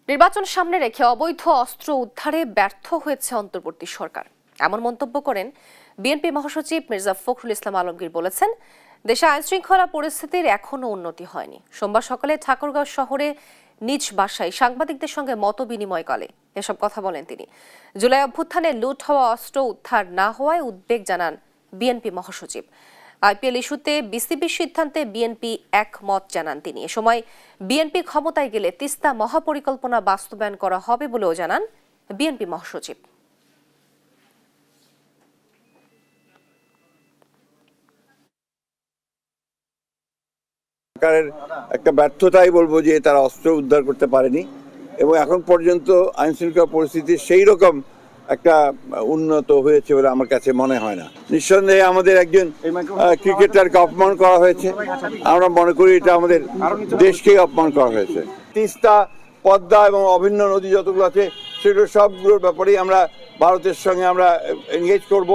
নির্বাচন সামনে রেখে অবৈধ অস্ত্র উদ্ধারে ব্যর্থ হয়েছে অন্তর্বর্তী সরকার, এমন মন্তব্য করেন বিএনপি মহাসচিব মির্জা ফখরুল ইসলাম আলমগীর। বলেছেন, দেশে আইনশৃঙ্খলা পরিস্থিতির এখনো উন্নতি হয়নি। সোমবার সকালে ঠাকুরগাঁও শহরে নিজ বাসায় সাংবাদিকদের সঙ্গে মত বিনিময় করে এসব কথা বলেন তিনি। জুলাই অভ্যুত্থানে লুট হওয়া অস্ত্র উদ্ধার না হওয়ায় উদ্বেগ জানান বিএনপি মহাসচিব। আইপিএল ইস্যুতে বিসিবির সিদ্ধান্তে বিএনপি একমত জানান তিনি। এ সময় বিএনপি ক্ষমতায় গেলে তিস্তা মহাপরিকল্পনা বাস্তবায়ন করা হবে বলেও জানান বিএনপি মহাসচিব। সরকারের একটা ব্যর্থতাই বলবো যে তারা অস্ত্র উদ্ধার করতে পারেনি এবং এখন পর্যন্ত আইন শৃঙ্খলা পরিস্থিতি সেই রকম একটা উন্নত হয়েছে বলে আমার কাছে মনে হয় না। নিঃসন্দেহে আমাদের একজন ক্রিকেটারকে অপমান করা হয়েছে। আমরা মনে করি এটা আমাদের দেশকেই অপমান করা হয়েছে। তিস্তা, পদ্মা এবং অভিন্ন নদী যতগুলো আছে সেগুলো সবগুলোর ব্যাপারেই আমরা ভারতের সঙ্গে আমরা এনগেজ করব।